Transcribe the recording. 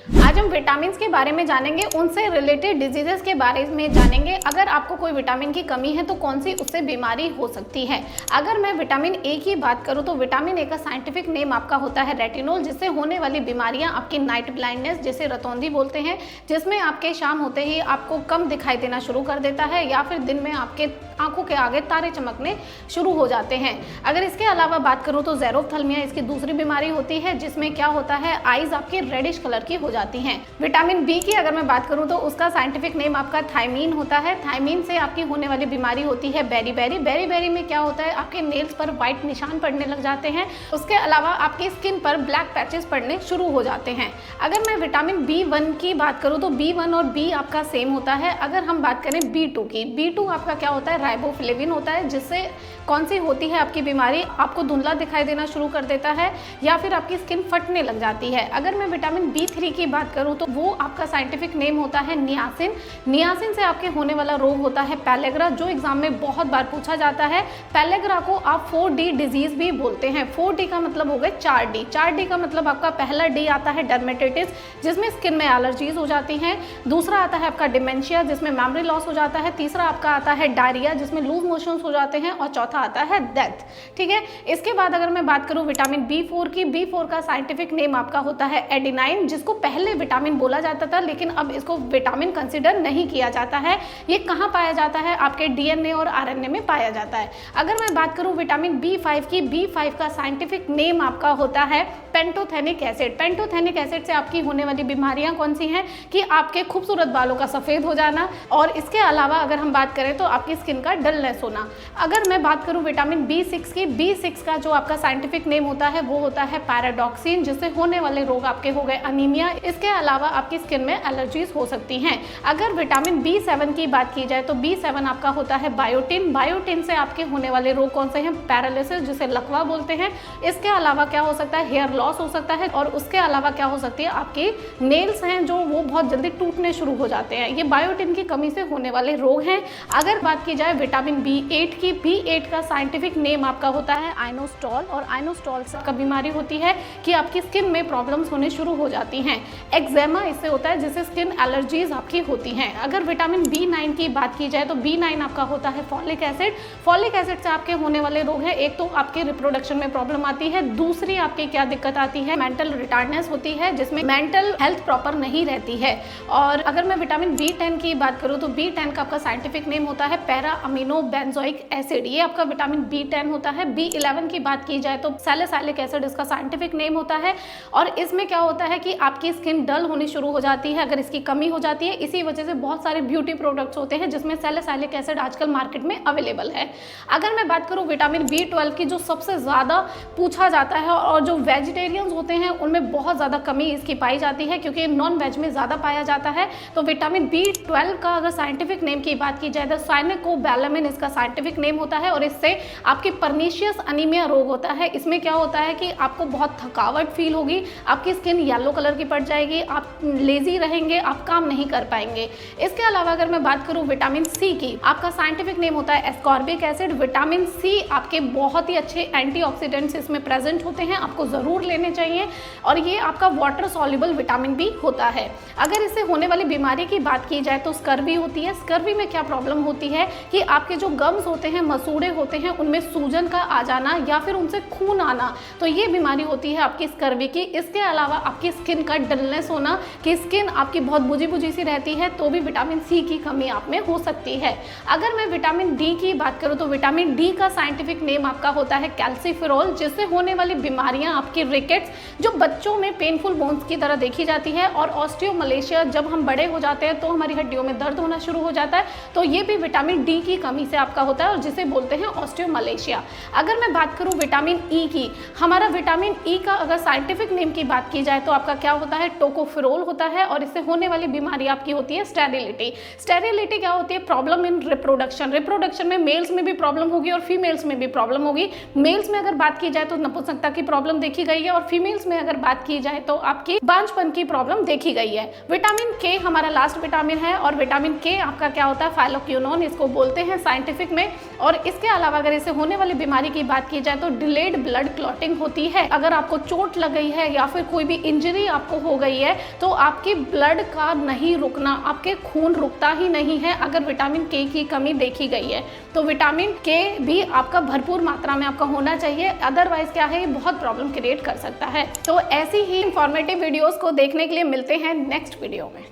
आज हम विटामिन के बारे में जानेंगे, उनसे रिलेटेड डिजीजेस के बारे में जानेंगे। अगर आपको कोई विटामिन की कमी है तो कौन सी उससे बीमारी हो सकती है। अगर मैं विटामिन ए की बात करूं तो विटामिन ए का साइंटिफिक नेम आपका होता है रेटिनोल, जिससे होने वाली बीमारियां आपकी नाइट ब्लाइंडनेस, जिसे रतौंधी बोलते हैं, जिसमें आपके शाम होते ही आपको कम दिखाई देना शुरू कर देता है या फिर दिन में आपके आंखों के आगे तारे चमकने शुरू हो जाते हैं। अगर इसके अलावा बात करूं तो ज़ेरोफ्थल्मिया इसकी दूसरी बीमारी होती है, जिसमें क्या होता है आईज आपकी रेडिश कलर की हो जाती हैं। विटामिन बी की अगर मैं बात करूं तो उसका साइंटिफिक नेम आपका थायमीन होता है। थायमीन से आपकी होने वाली बीमारी होती है बेरीबेरी। बेरीबेरी में क्या होता है, आपके नेल्स पर व्हाइट निशान पड़ने लग जाते हैं। उसके अलावा आपकी स्किन पर ब्लैक पैचेस पड़ने शुरू हो जाते हैं। अगर मैं विटामिन B1 की बात करूं तो B1 और B आपका सेम होता है। अगर हम बात करें B2 की, B2 आपका क्या होता है, राइबोफ्लेविन होता है, जिससे कौन सी होती है आपकी बीमारी, आपको धुंधला दिखाई देना शुरू कर देता है या फिर आपकी स्किन फटने लग जाती है। अगर मैं विटामिन B3 की बात करूं तो वो आपका साइंटिफिक नेम होता है नियासिन। नियासिन से आपके होने वाला रोग होता है पैलेग्रा, जो एग्जाम में बहुत बार पूछा जाता है। पैलेग्रा को आप 4D डिजीज भी बोलते हैं। 4D का मतलब हो गए 4D। 4D का मतलब आपका पहला D आता है डर्मेटाइटिस, जिसमें स्किन में एलर्जीज हो जाती हैं। दूसरा आता है आपका डिमेंशिया, जिसमें मेमोरी लॉस हो जाता है। तीसरा आपका आता है डायरिया, जिसमें लूज मोशंस हो जाते हैं। और चौथा आता है डेथ। ठीक है, इसके बाद अगर मैं बात करूं विटामिन B4 की, B4 का साइंटिफिक नेम आपका होता है एडेनाइन, जिसको पहले विटामिन बोला जाता था, लेकिन अब इसको विटामिन कंसिडर नहीं किया जाता है। ये कहाँ पाया जाता है, आपके DNA और RNA में पाया जाता है। अगर मैं बात करूं विटामिन B5 की, B5 का साइंटिफिक नेम आपका होता है पेंटोथेनिक एसिड। पेंटोथेनिक एसिड से आपकी होने वाली बीमारियां कौन सी हैं कि आपके खूबसूरत बालों का सफ़ेद हो जाना, और इसके अलावा अगर हम बात करें तो आपकी स्किन का डलनेस होना। अगर मैं बात करूं विटामिन B6 की, B6 का जो आपका साइंटिफिक नेम होता है वो होता है पैराडॉक्सिन, जिससे होने वाले रोग आपके हो गए अनीमिया। इसके अलावा आपकी स्किन में एलर्जीज हो सकती हैं। अगर विटामिन B7 की बात की जाए तो B7 आपका होता है बायोटिन। बायोटिन से आपके होने वाले रोग कौन से हैं, पैरालिसिस, जिसे लकवा बोलते हैं। इसके अलावा क्या हो सकता है, हेयर लॉस हो सकता है, और उसके अलावा क्या हो सकती है, आपकी नेल्स हैं जो वो बहुत जल्दी टूटने शुरू हो जाते हैं। ये बायोटिन की कमी से होने वाले रोग हैं। अगर बात की जाए विटामिन B8 की, B8 का साइंटिफिक नेम आपका होता है आइनोस्टॉल, और आइनोस्टॉल से आपका बीमारी होती है कि आपकी स्किन में प्रॉब्लम्स होने शुरू हो जाती हैं। एक्जेमा इससे होता है, जिससे स्किन एलर्जीज आपकी होती हैं। अगर विटामिन B9 की बात की जाए तो B9 आपका होता है फॉलिक एसिड। फॉलिक एसिड से आपके होने वाले रोग हैं, एक तो आपके रिप्रोडक्शन में प्रॉब्लम आती है, दूसरी आपकी क्या दिक्कत आती है, मेंटल रिटार्डनेस होती है, जिसमें मेंटल हेल्थ प्रॉपर नहीं रहती है। और अगर मैं विटामिन B10 की बात करूं तो B10 का आपका साइंटिफिक नेम होता है पैरा अमीनो बेंजोइक एसिड। ये आपका विटामिन B10 होता है। B11 की बात की जाए तो सैलिसाइलिक एसिड इसका साइंटिफिक नेम होता है, और इसमें क्या होता है कि आपकी स्किन डल होनी शुरू हो जाती है अगर इसकी कमी हो जाती है। इसी वजह से बहुत सारे ब्यूटी प्रोडक्ट्स होते हैं जिसमें सैलिसाइलिक एसिड आजकल मार्केट में अवेलेबल है। अगर मैं बात करूं विटामिन B12 की, जो सबसे ज़्यादा पूछा जाता है और जो वेजिटेरियंस होते हैं उनमें बहुत ज़्यादा कमी इसकी पाई जाती है, क्योंकि नॉन वेज में ज़्यादा पाया जाता है। तो विटामिन B12 का अगर साइंटिफिक नेम की बात की जाए तो साइनेकोबैलामिन इसका साइंटिफिक नेम होता है, और इससे आपकी परनीशियस अनीमिया रोग होता है। इसमें क्या होता है कि आपको बहुत थकावट फील होगी, आपकी स्किन येलो कलर की पड़ जाएगी, आप लेजी रहेंगे, आप काम नहीं कर पाएंगे। इसके अलावा अगर मैं बात करूं विटामिन C की, आपका साइंटिफिक नेम होता है एस्कॉर्बिक एसिड। विटामिन C आपके बहुत ही अच्छे एंटीऑक्सीडेंट्स इसमें प्रेजेंट होते हैं, आपको ज़रूर लेने चाहिए, और ये आपका वाटर सॉल्युबल विटामिन B होता है। अगर इससे होने वाली बीमारी की बात की जाए तो स्कर्वी होती है। स्कर्वी में क्या प्रॉब्लम होती है कि आपके जो गम्स होते हैं, मसूड़े होते हैं, उनमें सूजन का आ जाना या फिर उनसे खून आना, तो ये बीमारी होती है आपकी स्कर्वी की। इसके अलावा आपकी स्किन का डलनेस होना, कि स्किन आपकी बहुत बुझी बुझी सी रहती है, तो भी विटामिन C की कमी आप में हो सकती है। अगर मैं विटामिन D की बात करूं तो विटामिन D का साइंटिफिक नेम आपका होता है कैल्सीफेरॉल, जिससे होने वाली बीमारियां आपकी रिकेट्स, जो बच्चों में पेनफुल बोन्स की तरह देखी जाती है, और ऑस्टियोमलेशिया, जब हम बड़े हो जाते हैं तो हमारी हड्डियों में दर्द होना शुरू हो जाता है, तो ये भी विटामिन D की कमी से आपका होता है, और जिसे बोलते हैं ऑस्टियोमलेशिया। अगर मैं बात करूं विटामिन E की, हमारा विटामिन E का अगर साइंटिफिक नेम की बात की जाए तो आपका क्या होता है, टोकोफेरोल होता है, और इससे होने वाली बीमारी आपकी होती है स्टेरिलिटी। स्टेरिलिटी क्या होती है, प्रॉब्लम इन रिप्रोडक्शन। रिप्रोडक्शन में मेल्स में भी प्रॉब्लम होगी और फीमेल्स में भी प्रॉब्लम होगी। मेल्स में अगर बात की जाए तो नपुंसकता की प्रॉब्लम देखी गई है, और फीमेल्स में अगर बात की जाए तो आपकी बांझपन की प्रॉब्लम देखी गई है। विटामिन K हमारा लास्ट विटामिन है, और विटामिन K आपका क्या होता है, फाइलोक्विनोन इसको बोलते हैं साइंटिफिक में। और इसके अलावा अगर इससे होने वाली बीमारी की बात की जाए तो डिलेड ब्लड क्लॉटिंग होती है। अगर आपको चोट लग गई है या फिर कोई भी इंजरी आपको हो गई गई है तो आपकी ब्लड का नहीं रुकना, आपके खून रुकता ही नहीं है अगर विटामिन के की कमी देखी गई है। तो विटामिन के भी आपका भरपूर मात्रा में आपका होना चाहिए, अदरवाइज क्या है, ये बहुत प्रॉब्लम क्रिएट कर सकता है। तो ऐसी ही इंफॉर्मेटिव वीडियोस को देखने के लिए मिलते हैं नेक्स्ट वीडियो में।